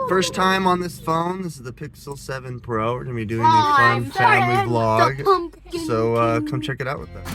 First time on this phone. This is the Pixel 7 Pro. We're gonna be doing a fun family vlog. So come check it out with us.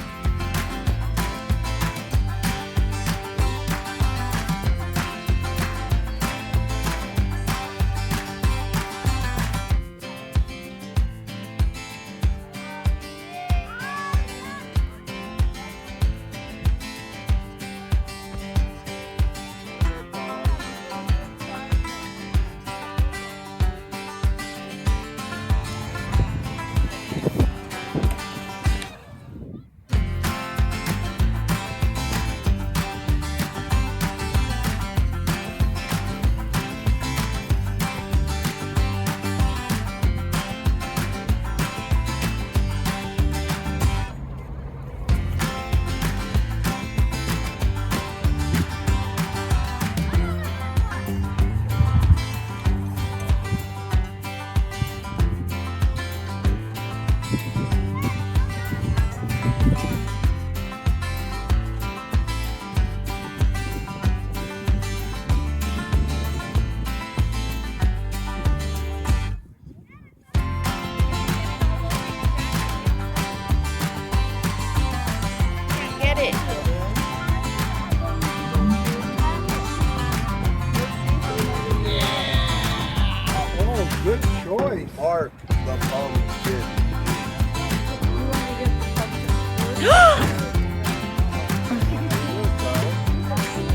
Good choice. Mark the pumpkin.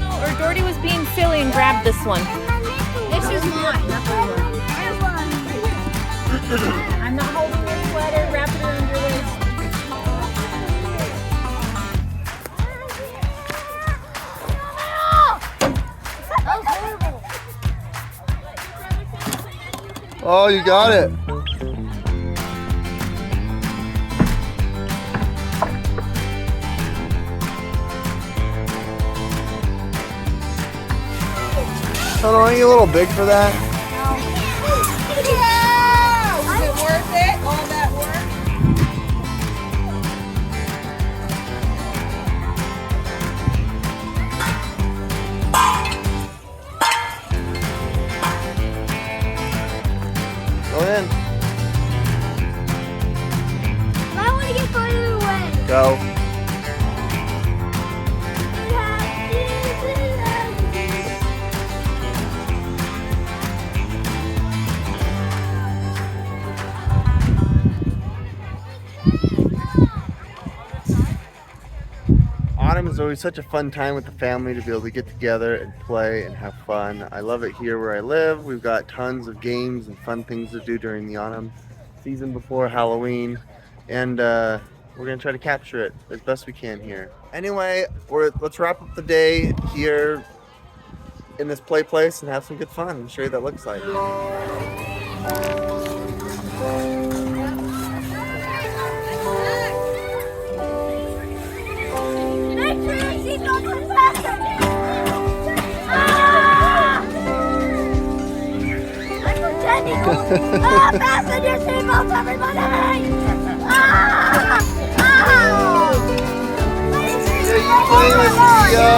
Or Doherty was being silly and grabbed this one. This is mine. I'm not holding your sweater. Wrap it around your waist. That was horrible. Oh, you got it. Oh, aren't you a little big for that? Is it worth it? All that work? Go in. I want to get further away. Go. Autumn is always such a fun time with the family to be able to get together and play and have fun. I love it here where I live. We've got tons of games and fun things to do during the autumn season before Halloween, and we're gonna try to capture it as best we can here. Anyway, let's wrap up the day here in this play place and have some good fun and show you what that looks like. Fasten your seatbelts, everybody! Yeah, you play with Theo.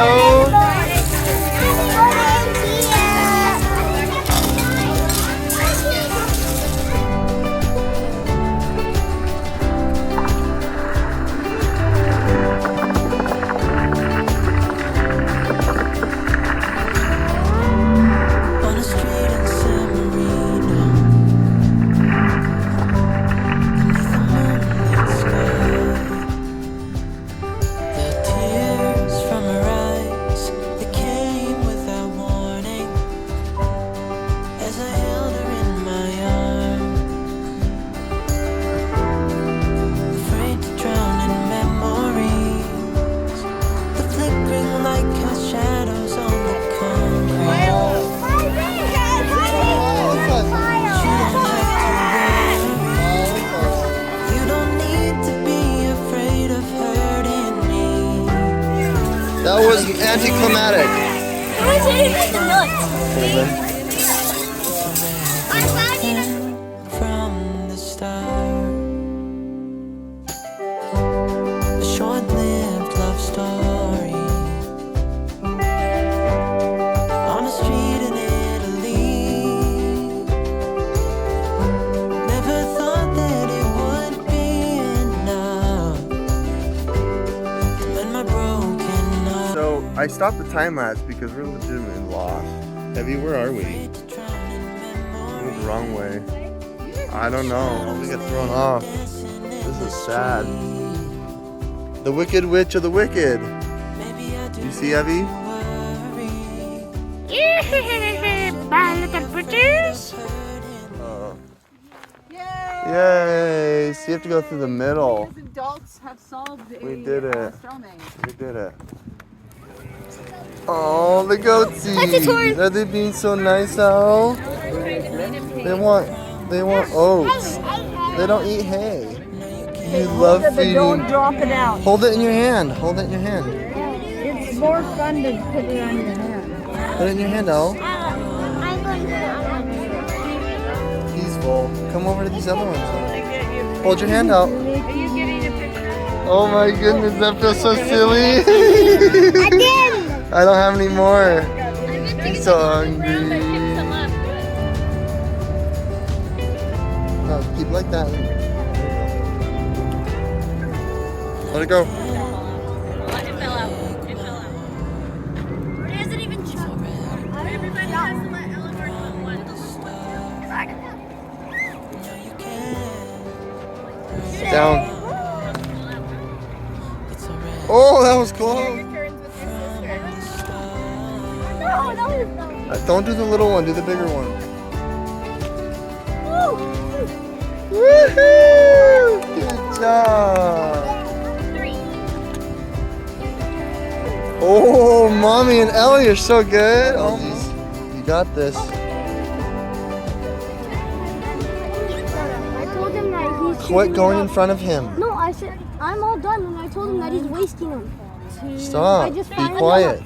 That was anticlimactic. I was eating the nuts. From the start, a short-lived love story on a street in Italy. I stopped the time lapse because we're legitimately lost. Evie, where are we? We went the wrong way. I don't know. We got thrown off. This is sad. The Wicked Witch of the Wicked. You see Evie? Bye, little butchers. Yay! So you have to go through the middle. These adults have solved a We did it. stalemate. We did it. Oh, the goatsies! Are they being so nice, Al? They want oats. They don't eat hay. You love feeding. Don't drop it out. Hold it in your hand. Hold it in your hand. It's more fun to put it on your hand. Put it in your hand, Al. I'm going to. Peaceful. Come over to these other ones. Hold your hand out. Oh my goodness, that feels so silly. I don't have any more. He's so hungry. No, keep like that. Let it go. It fell out. It hasn't even jumped. Everybody has to let Eleanor do it once. Down. Oh, that was close. Don't do the little one, do the bigger one. Woohoo! Good job. Oh, Mommy and Ellie are so good. Oh, you got this. I told him that he's Quit going in front of him. No, I said I'm all done, and I told him that he's wasting them. Stop. Be quiet.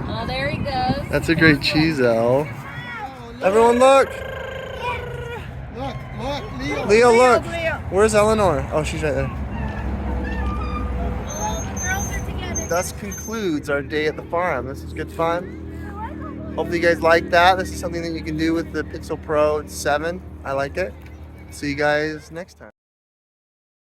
Oh, there he goes. That's a great cheese, Al. Everyone look. Leo, look. Where's Eleanor? Oh, she's right there. Thus concludes our day at the farm. This is good fun. Hopefully you guys like that. This is something that you can do with the Pixel Pro 7. I like it. See you guys next time.